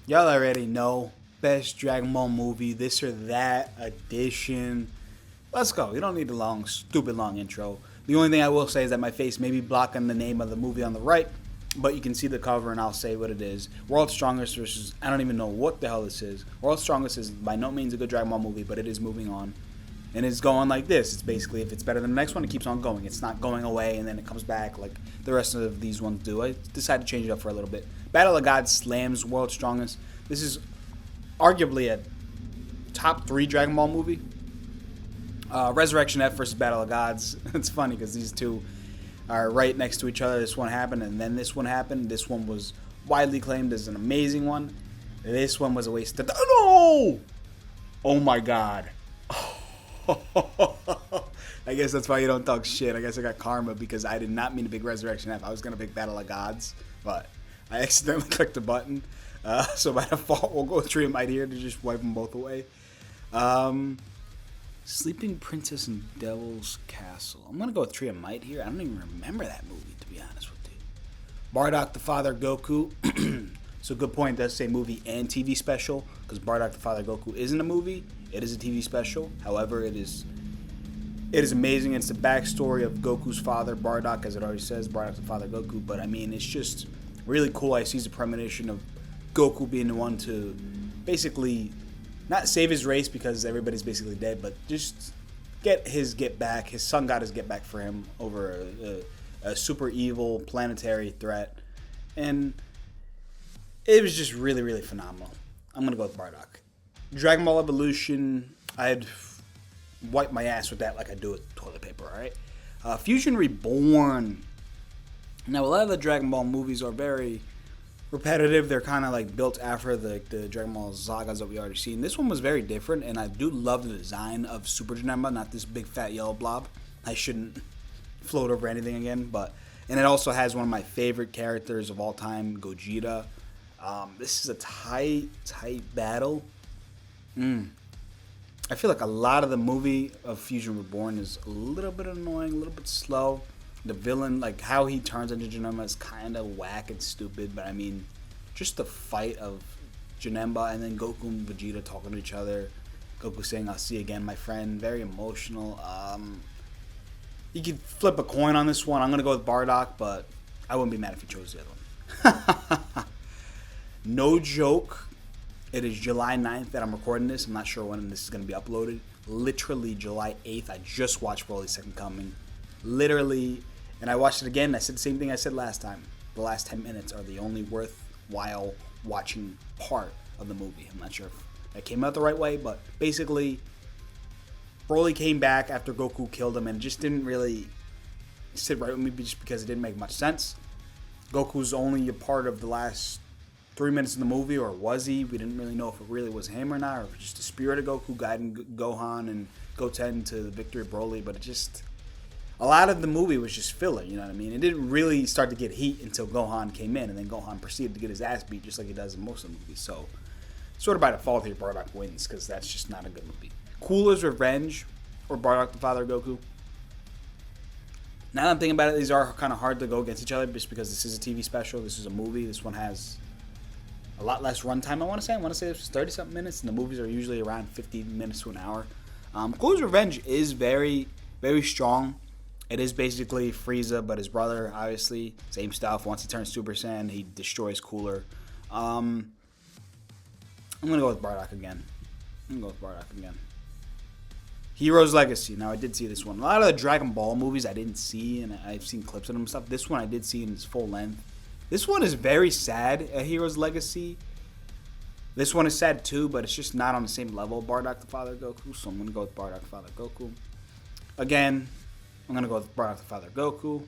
Y'all already know. Best Dragon Ball movie, this or that edition. Let's go. You don't need a long, stupid long intro. The only thing I will say is that my face may be blocking the name of the movie on the right, but you can see the cover and I'll say what it is. World's Strongest versus, I don't even know what the hell this is. World's Strongest is by no means a good Dragon Ball movie, but it is moving on. And it's going like this. It's basically, if it's better than the next one, it keeps on going. It's not going away and then it comes back like the rest of these ones do. I decided to change it up for a little bit. Battle of Gods slams World's Strongest. This is arguably a top 3 Dragon Ball movie. Resurrection F versus Battle of Gods. It's funny because these two are right next to each other. This one happened and then this one happened. This one was widely claimed as an amazing one. This one was a waste of... No! Oh my god. I guess that's why you don't talk shit. I guess I got karma because I did not mean to pick Resurrection F. I was going to pick Battle of Gods, but I accidentally clicked the button. So by default, we'll go with Tree of Might here to just wipe them both away. Sleeping Princess and Devil's Castle. I'm going to go with Tree of Might here. I don't even remember that movie, to be honest with you. Bardock the Father Goku. So good point. It does say movie and TV special because Bardock the Father Goku isn't a movie. It is a TV special. However, it is amazing. It's the backstory of Goku's father, Bardock, as it already says, Bardock the Father Goku. But I mean, it's just really cool. I see the premonition of Goku being the one to basically not save his race because everybody's basically dead, but just get back. His son got his get back for him over a super evil planetary threat. And it was just really, really phenomenal. I'm going to go with Bardock. Dragon Ball Evolution, I'd wipe my ass with that like I do with toilet paper, alright? Fusion Reborn. Now, a lot of the Dragon Ball movies are very repetitive. They're kind of like built after the Dragon Ball sagas that we already seen. This one was very different, and I do love the design of Super Janemba, not this big fat yellow blob. I shouldn't float over anything again, and it also has one of my favorite characters of all time, Gogeta. This is a tight battle. I feel like a lot of the movie of Fusion Reborn is a little bit annoying, a little bit slow. The villain, like how he turns into Janemba is kind of whack and stupid, but I mean, just the fight of Janemba and then Goku and Vegeta talking to each other. Goku saying, "I'll see you again, my friend." Very emotional. You could flip a coin on this one. I'm going to go with Bardock, but I wouldn't be mad if you chose the other one. No joke. It is July 9th that I'm recording this. I'm not sure when this is going to be uploaded. Literally July 8th. I just watched Broly's Second Coming. Literally. And I watched it again. And I said the same thing I said last time. The last 10 minutes are the only worthwhile watching part of the movie. I'm not sure if that came out the right way, but basically, Broly came back after Goku killed him and just didn't really sit right with me just because it didn't make much sense. Goku's only a part of the last 3 minutes in the movie, or was he? We didn't really know if it really was him or not, or if it was just the spirit of Goku guiding Gohan and Goten to the victory of Broly, but it just... A lot of the movie was just filler, you know what I mean? It didn't really start to get heat until Gohan came in, and then Gohan proceeded to get his ass beat just like he does in most of the movies. So, sort of by default here, Bardock wins, because that's just not a good movie. Cooler's Revenge, or Bardock the Father of Goku. Now that I'm thinking about it, these are kind of hard to go against each other, just because this is a TV special, this is a movie, this one has a lot less runtime, I want to say this was 30-something minutes, and the movies are usually around 50 minutes to an hour. Cooler's Revenge is very, very strong. It is basically Frieza, but his brother, obviously. Same stuff. Once he turns Super Saiyan, he destroys Cooler. I'm going to go with Bardock again. Hero's Legacy. Now, I did see this one. A lot of the Dragon Ball movies I didn't see, and I've seen clips of them and stuff. This one I did see in its full length. This one is very sad, Hero's Legacy. This one is sad too, but it's just not on the same level of Bardock the Father of Goku, so I'm going to go with Bardock the Father of Goku. Again, I'm going to go with Bardock the Father of Goku.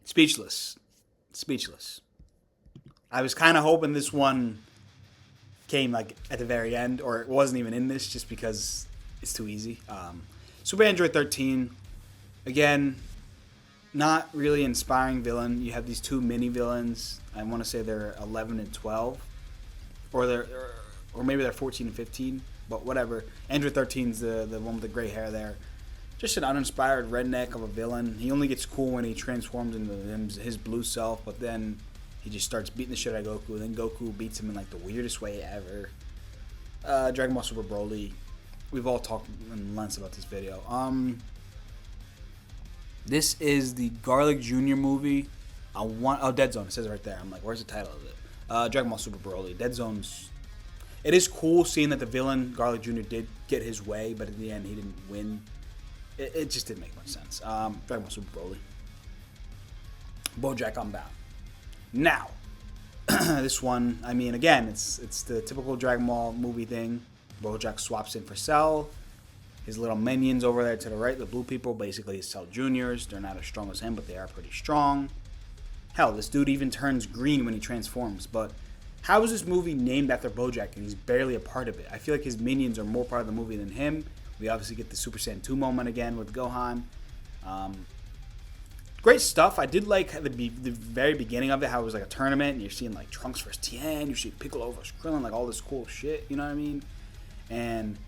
Speechless. I was kind of hoping this one came like at the very end, or it wasn't even in this just because it's too easy. Super Android 13. Again, not really inspiring villain. You have these two mini villains. I want to say they're 11 and 12. Or maybe they're 14 and 15, but whatever. Android 13's the one with the gray hair there. just an uninspired redneck of a villain. He only gets cool when he transforms into his blue self, but then he just starts beating the shit out of Goku. Then Goku beats him in like the weirdest way ever. Dragon Ball Super Broly. We've all talked in length about this video. This is the Garlic Jr. movie. Dead Zone. It says it right there. I'm like, where's the title of it? Dragon Ball Super Broly. Dead Zone's. It is cool seeing that the villain Garlic Jr. did get his way, but in the end he didn't win. It just didn't make much sense. Dragon Ball Super Broly. BoJack Unbound. Now, this one, I mean, again, it's the typical Dragon Ball movie thing. BoJack swaps in for Cell. His little minions over there to the right, the blue people, basically his Cell Juniors. They're not as strong as him, but they are pretty strong. Hell, this dude even turns green when he transforms. But how is this movie named after BoJack and he's barely a part of it? I feel like his minions are more part of the movie than him. We obviously get the Super Saiyan 2 moment again with Gohan. Great stuff. I did like the very beginning of it, how it was like a tournament, and you're seeing like Trunks versus Tien, you see Piccolo versus Krillin, like all this cool shit, you know what I mean? And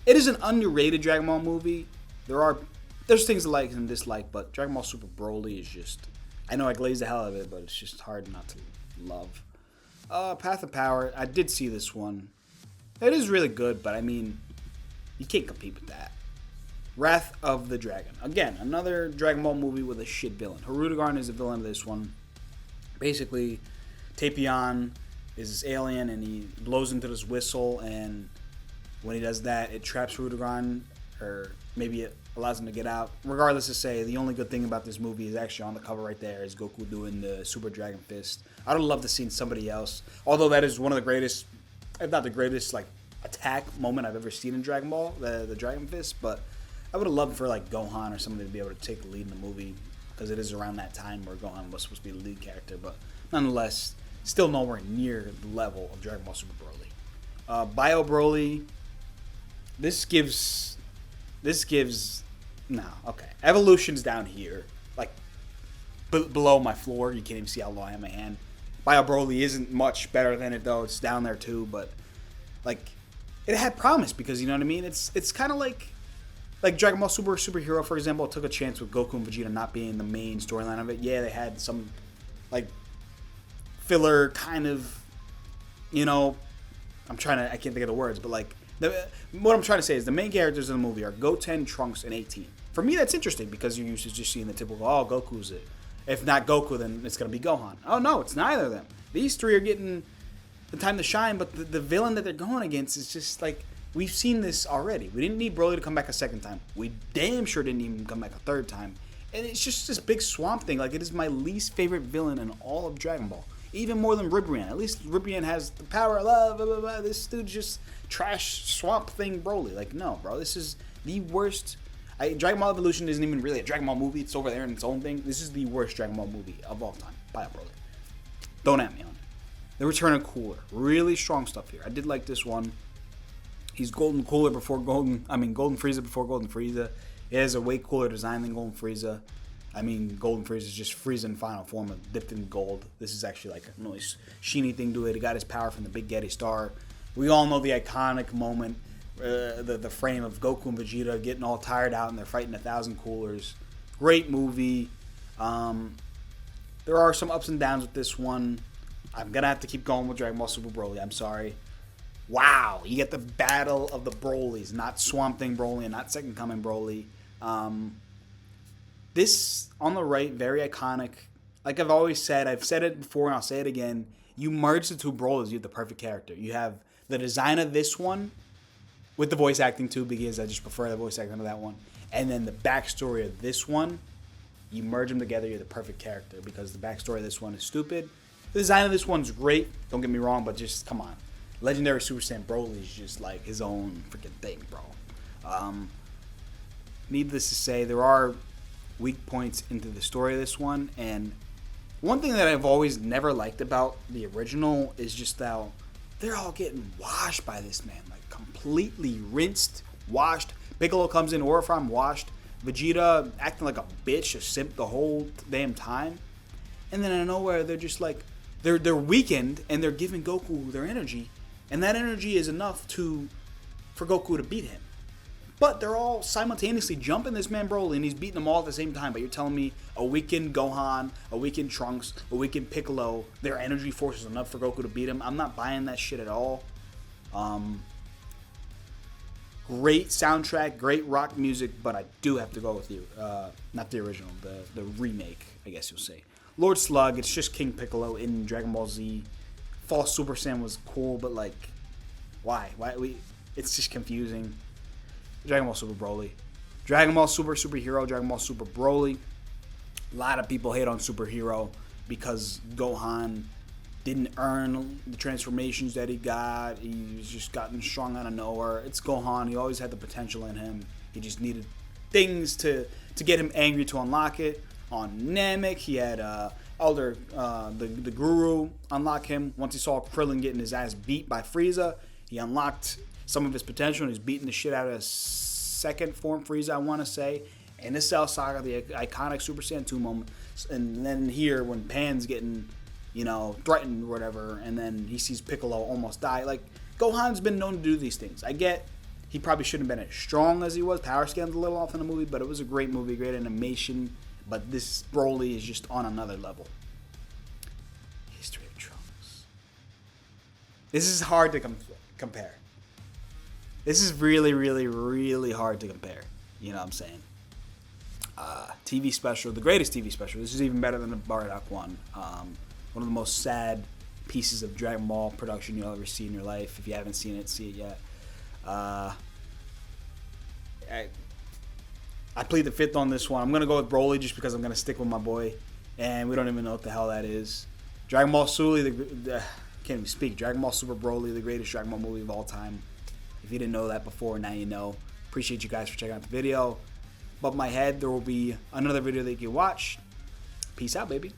it is an underrated Dragon Ball movie. There's things to like and dislike, but Dragon Ball Super Broly is just, I know I glazed the hell out of it, but it's just hard not to love. Path of Power, I did see this one. It is really good, but I mean, you can't compete with that. Wrath of the Dragon. Again, another Dragon Ball movie with a shit villain. Hirudegarn is the villain of this one. Basically, Tapion is this alien, and he blows into this whistle, and when he does that, it traps Hirudegarn, or maybe it allows him to get out. Regardless to say, the only good thing about this movie is actually on the cover right there is Goku doing the Super Dragon Fist. I would love to see somebody else, although that is one of the greatest, if not the greatest, like attack moment I've ever seen in Dragon Ball, the Dragon Fist, but I would have loved for like Gohan or somebody to be able to take the lead in the movie, because it is around that time where Gohan was supposed to be the lead character, but nonetheless, still nowhere near the level of Dragon Ball Super Broly. Bio Broly, this gives, no, okay. Evolution's down here, like below my floor. You can't even see how low I have my hand. Bio Broly isn't much better than it though. It's down there too, but like it had promise, because you know what I mean. It's kind of like Dragon Ball Superhero, for example, took a chance with Goku and Vegeta not being the main storyline of it. Yeah, they had some like filler kind of, you know, I can't think of the words, but like what I'm trying to say is the main characters in the movie are Goten, Trunks, and 18. For me, that's interesting, because you're used to just seeing the typical, oh, Goku's it. If not Goku, then it's going to be Gohan. Oh, no, it's neither of them. These three are getting the time to shine, but the villain that they're going against is just like, we've seen this already. We didn't need Broly to come back a second time. We damn sure didn't even come back a third time. And it's just this big swamp thing. Like, it is my least favorite villain in all of Dragon Ball. Even more than Ribrian. At least Ribrian has the power of love, blah, blah, blah. This dude's just trash swamp thing Broly. Like, no, bro. This is the worst. Dragon Ball Evolution isn't even really a Dragon Ball movie. It's over there in its own thing. This is the worst Dragon Ball movie of all time. Bio Broly. Don't at me on it. The Return of Cooler. Really strong stuff here. I did like this one. He's Golden Frieza before Golden Frieza. He has a way cooler design than Golden Frieza. I mean, Golden Frieza is just Frieza in final form, dipped in gold. This is actually like a really sheeny thing to it. He got his power from the Big Getty Star. We all know the iconic moment, the frame of Goku and Vegeta getting all tired out and they're fighting 1,000 coolers. Great movie. There are some ups and downs with this one. I'm going to have to keep going with Dragon Ball Super Broly. I'm sorry. Wow, you get the battle of the Brolys, not Swamp Thing Broly and not Second Coming Broly. This, on the right, very iconic. Like I've always said, I've said it before and I'll say it again. You merge the two Brolys, you have the perfect character. You have the design of this one, with the voice acting too, because I just prefer the voice acting to that one. And then the backstory of this one, you merge them together, you're the perfect character, because the backstory of this one is stupid. The design of this one's great, don't get me wrong, but just, come on. Legendary Super Saiyan Broly is just like his own freaking thing, bro. Needless to say, there are weak points into the story of this one, and one thing that I've always never liked about the original is just how they're all getting washed by this man, like completely rinsed, washed. Piccolo comes in, Orifrom washed, Vegeta acting like a bitch, a simp the whole damn time, and then out of nowhere they're just like they're weakened and they're giving Goku their energy, and that energy is enough for Goku to beat him. But they're all simultaneously jumping this man Broly, and he's beating them all at the same time. But you're telling me a weakened Gohan, a weakened Trunks, a weakened Piccolo, their energy force is enough for Goku to beat him? I'm not buying that shit at all. Great soundtrack, great rock music, but I do have to go with you. Not the original, the remake, I guess you'll say. Lord Slug, it's just King Piccolo in Dragon Ball Z. False Super Saiyan was cool, but like, why? It's just confusing. Dragon Ball Super Broly. Dragon Ball Super Superhero, Dragon Ball Super Broly. A lot of people hate on Superhero because Gohan didn't earn the transformations that he got. He's just gotten strong out of nowhere. It's Gohan. He always had the potential in him. He just needed things to get him angry to unlock it. On Namek, he had the Guru unlock him. Once he saw Krillin getting his ass beat by Frieza, he unlocked some of his potential, and he's beating the shit out of second form Frieza, I want to say. And this Cell Saga, the iconic Super Saiyan 2 moment. And then here, when Pan's getting, threatened or whatever, and then he sees Piccolo almost die. Like, Gohan's been known to do these things. I get he probably shouldn't have been as strong as he was. Power scalen's a little off in the movie, but it was a great movie, great animation. But this Broly is just on another level. History of Trunks. This is hard to compare. This is really, really, really hard to compare. You know what I'm saying? TV special, the greatest TV special. This is even better than the Bardock one. One of the most sad pieces of Dragon Ball production you'll ever see in your life. If you haven't seen it, see it yet. I plead the fifth on this one. I'm going to go with Broly just because I'm going to stick with my boy. And we don't even know what the hell that is. Dragon Ball Super, can't even speak. Dragon Ball Super Broly, the greatest Dragon Ball movie of all time. If you didn't know that before, now you know. Appreciate you guys for checking out the video. Above my head, there will be another video that you can watch. Peace out, baby.